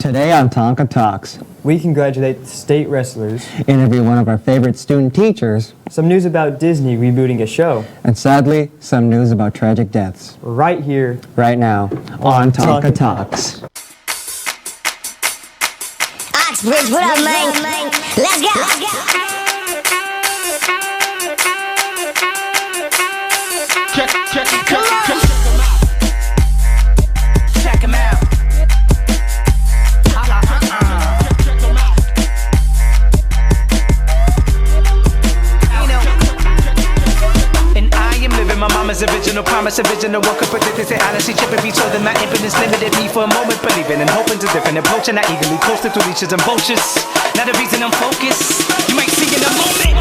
Today on Tonka Talks, we congratulate the state wrestlers, interview one of our favorite student teachers, some news about Disney rebooting a show, and sadly, some news about tragic deaths. Right here, right now, on Tonka Talks. Oxbridge, what up, man? Let's go. Check him out. And I am living my mama's original promise, original one could predict this. Honestly, chipping me so that my infinite limited me for a moment, believing and hoping to different approach, and I eagerly coasted through leeches and vultures. Now the reason I'm focused, you might see in a moment.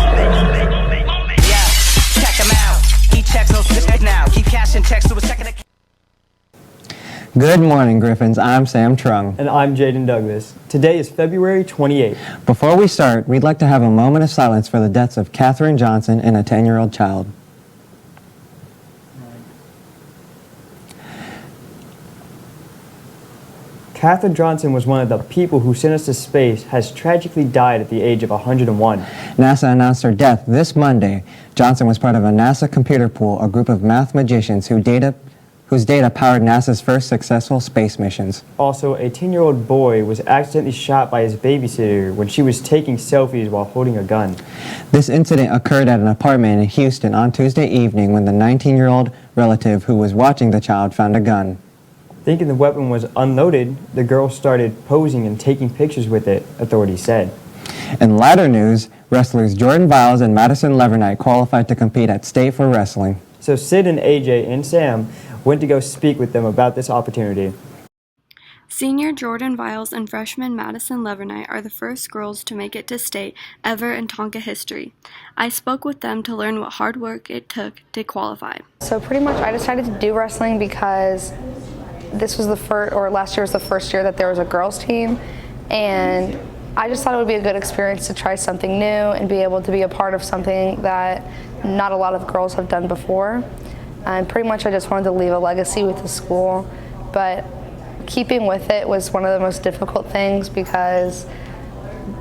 Yeah, check him out. He checks no switch now. Keep cashing checks to a second. Good morning, Griffins. I'm Sam Trung. And I'm Jaden Douglas. Today is February 28th. Before we start, we'd like to have a moment of silence for the deaths of Katherine Johnson and a 10-year-old child. Katherine Johnson was one of the people who sent us to space, has tragically died at the age of 101. NASA announced her death this Monday. Johnson was part of a NASA computer pool, a group of math magicians whose data powered NASA's first successful space missions. Also, a 10-year-old boy was accidentally shot by his babysitter when she was taking selfies while holding a gun. This incident occurred at an apartment in Houston on Tuesday evening when the 19-year-old relative who was watching the child found a gun. Thinking the weapon was unloaded, the girl started posing and taking pictures with it, authorities said. In lighter news, wrestlers Jordan Viles and Madison Levernite qualified to compete at state for wrestling. So Sid and AJ and Sam went to go speak with them about this opportunity. Senior Jordan Viles and freshman Madison Levernite are the first girls to make it to state ever in Tonka history. I spoke with them to learn what hard work it took to qualify. So pretty much I decided to do wrestling because this was last year was the first year that there was a girls team, and I just thought it would be a good experience to try something new and be able to be a part of something that not a lot of girls have done before. And pretty much I just wanted to leave a legacy with the school, but keeping with it was one of the most difficult things because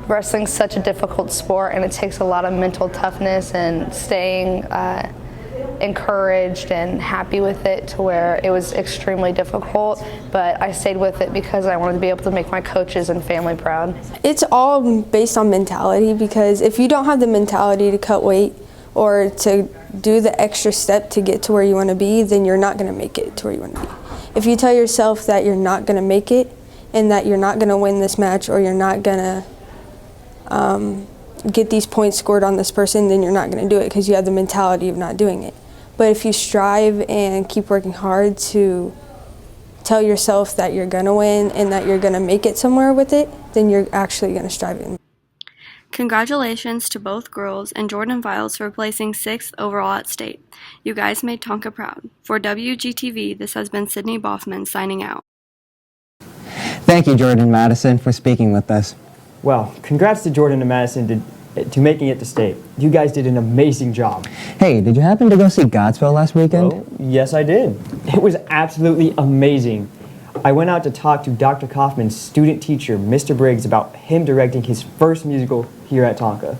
wrestling's such a difficult sport and it takes a lot of mental toughness and staying encouraged and happy with it, to where it was extremely difficult, but I stayed with it because I wanted to be able to make my coaches and family proud. It's all based on mentality, because if you don't have the mentality to cut weight or to do the extra step to get to where you want to be, then you're not going to make it to where you want to be. If you tell yourself that you're not going to make it and that you're not going to win this match or you're not going to get these points scored on this person, then you're not going to do it because you have the mentality of not doing it. But if you strive and keep working hard to tell yourself that you're going to win and that you're going to make it somewhere with it, then you're actually going to strive in. Congratulations to both girls and Jordan Viles for placing 6th overall at state. You guys made Tonka proud. For WGTV, this has been Sydney Boffman signing out. Thank you, Jordan and Madison, for speaking with us. Well, congrats to Jordan and Madison to making it to state. You guys did an amazing job. Hey, did you happen to go see Godspell last weekend? Oh, yes, I did. It was absolutely amazing. I went out to talk to Dr. Kaufman's student teacher, Mr. Briggs, about him directing his first musical here at Tonka.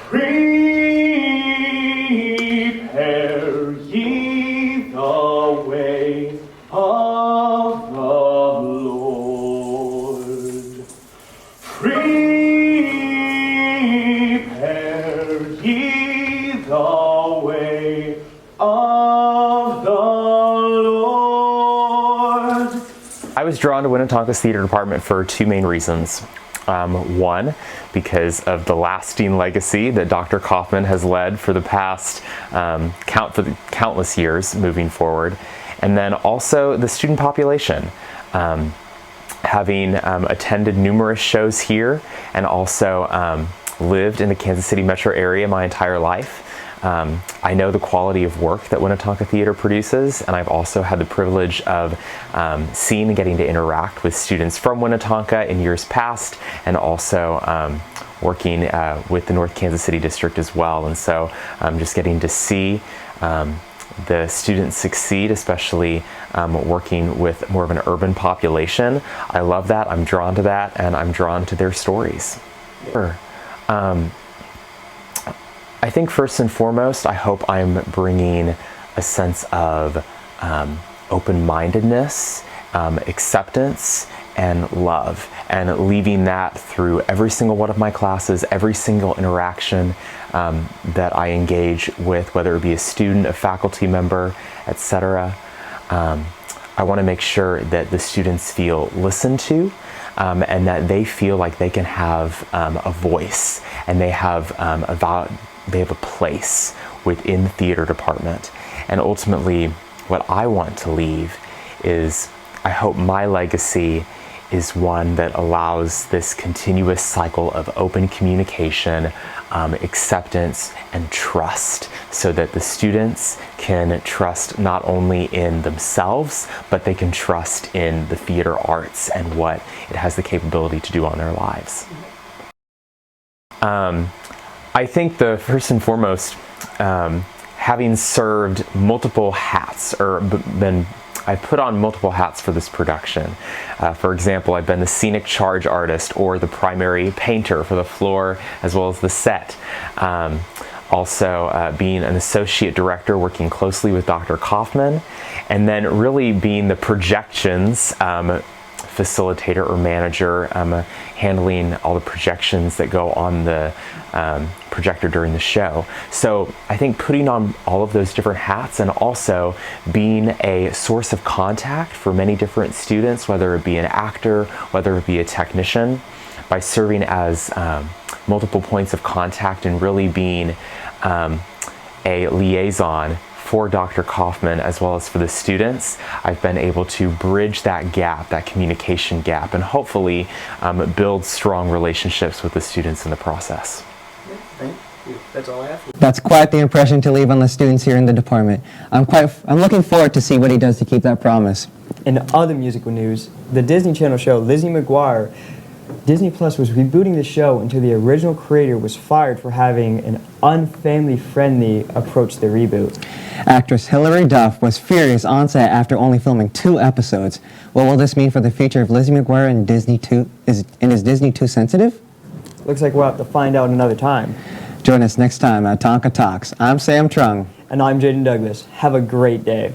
Prepare ye the way of the Lord. Prepare ye the way of the Lord. I was drawn to Winnetonka's theater department for two main reasons. One, because of the lasting legacy that Dr. Kaufman has led for the past countless years moving forward, and then also the student population. Having attended numerous shows here and also lived in the Kansas City metro area my entire life, I know the quality of work that Winnetonka Theater produces, and I've also had the privilege of seeing and getting to interact with students from Winnetonka in years past, and also working with the North Kansas City District as well. And so just getting to see the students succeed, especially working with more of an urban population. I love that, I'm drawn to that, and I'm drawn to their stories. Sure. I think first and foremost, I hope I'm bringing a sense of open-mindedness, acceptance, and love, and leaving that through every single one of my classes, every single interaction that I engage with, whether it be a student, a faculty member, etc. I want to make sure that the students feel listened to, and that they feel like they can have a voice, and they have a place within the theater department. And ultimately, what I want to leave is, I hope my legacy is one that allows this continuous cycle of open communication, acceptance, and trust, so that the students can trust not only in themselves, but they can trust in the theater arts and what it has the capability to do on their lives. I think the first and foremost, having served multiple hats, or I put on multiple hats for this production. For example, I've been the scenic charge artist, or the primary painter for the floor as well as the set. Also being an associate director, working closely with Dr. Kaufman, and then really being the projections facilitator or manager, handling all the projections that go on the projector during the show. So I think putting on all of those different hats, and also being a source of contact for many different students, whether it be an actor, whether it be a technician, by serving as multiple points of contact and really being a liaison for Dr. Kaufman as well as for the students, I've been able to bridge that gap, that communication gap, and hopefully build strong relationships with the students in the process. Thank you. That's all I have. That's quite the impression to leave on the students here in the department. I'm looking forward to see what he does to keep that promise. In other musical news, the Disney Channel show Lizzie McGuire, Disney Plus was rebooting the show until the original creator was fired for having an unfamily-friendly approach to the reboot. Actress Hilary Duff was furious on set after only filming 2 episodes. What will this mean for the future of Lizzie McGuire in Disney 2? Is Disney too sensitive? Looks like we'll have to find out another time. Join us next time at Tonka Talks. I'm Sam Trung. And I'm Jaden Douglas. Have a great day.